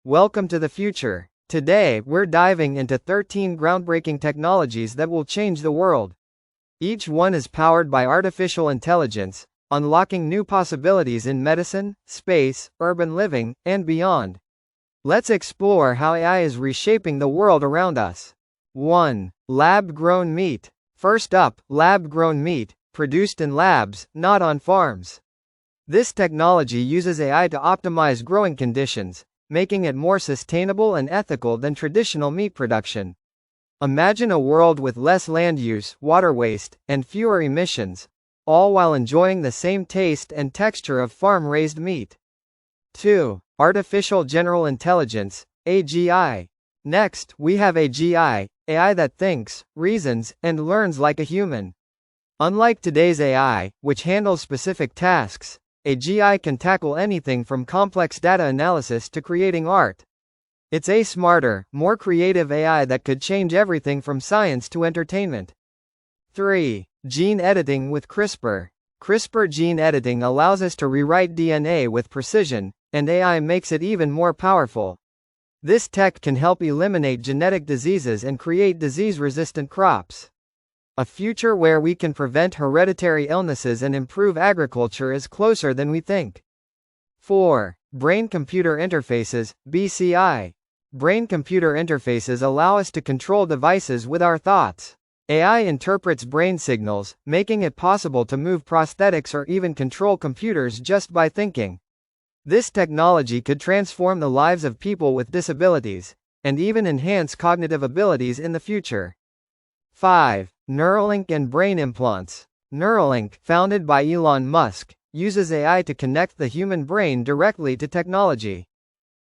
Welcome to the future. Today, we're diving into 13 groundbreaking technologies that will change the world. Each one is powered by artificial intelligence, unlocking new possibilities in medicine, space, urban living, and beyond. Let's explore how AI is reshaping the world around us. 1. Lab-grown meat. First up, lab-grown meat, produced in labs, not on farms. This technology uses AI to optimize growing conditions, making it more sustainable and ethical than traditional meat production. Imagine a world with less land use, water waste, and fewer emissions, all while enjoying the same taste and texture of farm-raised meat. 2. Artificial General Intelligence, AGI. Next, we have AGI, AI that thinks, reasons, and learns like a human. Unlike today's AI, which handles specific tasks, AGI can tackle anything from complex data analysis to creating art. It's a smarter, more creative AI that could change everything from science to entertainment. 3. Gene editing with CRISPR. CRISPR gene editing allows us to rewrite DNA with precision, and AI makes it even more powerful. This tech can help eliminate genetic diseases and create disease-resistant crops. A future where we can prevent hereditary illnesses and improve agriculture is closer than we think. 4. Brain-computer interfaces, BCI. Brain-computer interfaces allow us to control devices with our thoughts. AI interprets brain signals, making it possible to move prosthetics or even control computers just by thinking. This technology could transform the lives of people with disabilities, and even enhance cognitive abilities in the future. 5. Neuralink and brain implants. Neuralink, founded by Elon Musk, uses AI to connect the human brain directly to technology.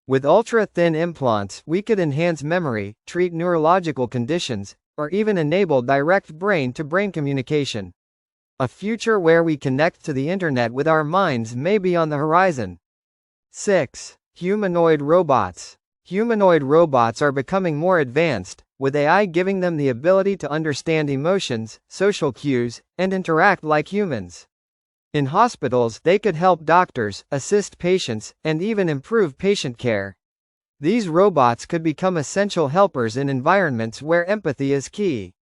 With ultra-thin implants, we could enhance memory, treat neurological conditions, or even enable direct brain-to-brain communication. A future where we connect to the internet with our minds may be on the horizon. 6. Humanoid robots. Humanoid robots are becoming more advanced, with AI giving them the ability to understand emotions, social cues, and interact like humans. In hospitals, they could help doctors, assist patients, and even improve patient care. These robots could become essential helpers in environments where empathy is key.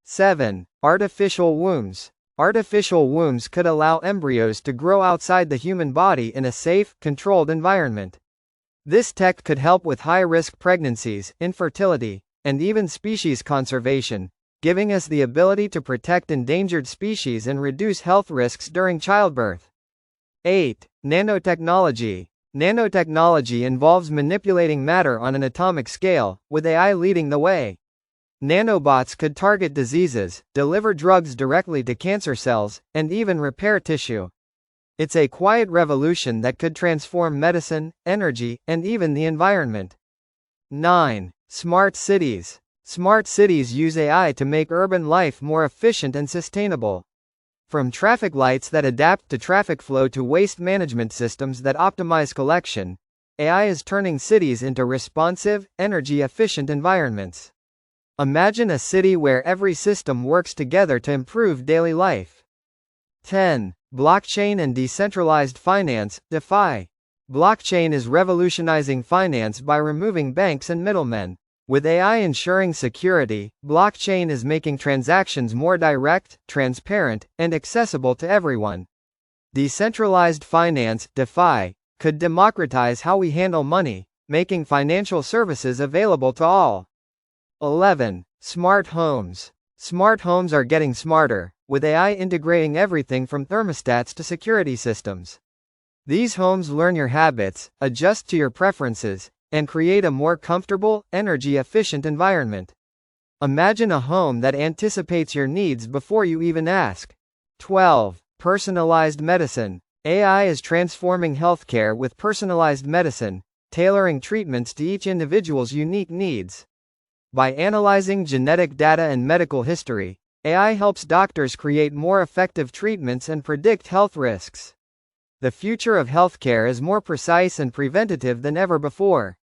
7. Artificial wombs. Artificial wombs could allow embryos to grow outside the human body in a safe, controlled environment. This tech could help with high-risk pregnancies, infertility, and even species conservation, giving us the ability to protect endangered species and reduce health risks during childbirth. 8. Nanotechnology. Nanotechnology involves manipulating matter on an atomic scale, with AI leading the way. Nanobots could target diseases, deliver drugs directly to cancer cells, and even repair tissue. It's a quiet revolution that could transform medicine, energy, and even the environment. 9. Smart cities. Smart cities use AI to make urban life more efficient and sustainable. From traffic lights that adapt to traffic flow to waste management systems that optimize collection, AI is turning cities into responsive, energy-efficient environments. Imagine a city where every system works together to improve daily life. 10. Blockchain and decentralized finance, DeFi. Blockchain is revolutionizing finance by removing banks and middlemen. With AI ensuring security, blockchain is making transactions more direct, transparent, and accessible to everyone. Decentralized finance, DeFi, could democratize how we handle money, making financial services available to all. 11. Smart homes. Smart homes are getting smarter, with AI integrating everything from thermostats to security systems. These homes learn your habits, adjust to your preferences, and create a more comfortable, energy-efficient environment. Imagine a home that anticipates your needs before you even ask. 12. Personalized medicine. AI is transforming healthcare with personalized medicine, tailoring treatments to each individual's unique needs. By analyzing genetic data and medical history, AI helps doctors create more effective treatments and predict health risks. The future of healthcare is more precise and preventative than ever before.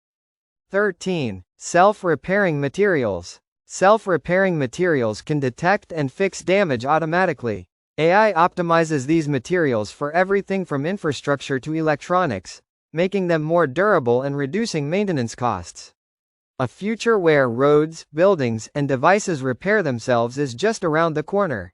13. Self-repairing materials. Self-repairing materials can detect and fix damage automatically. AI optimizes these materials for everything from infrastructure to electronics, making them more durable and reducing maintenance costs. A future where roads, buildings, and devices repair themselves is just around the corner.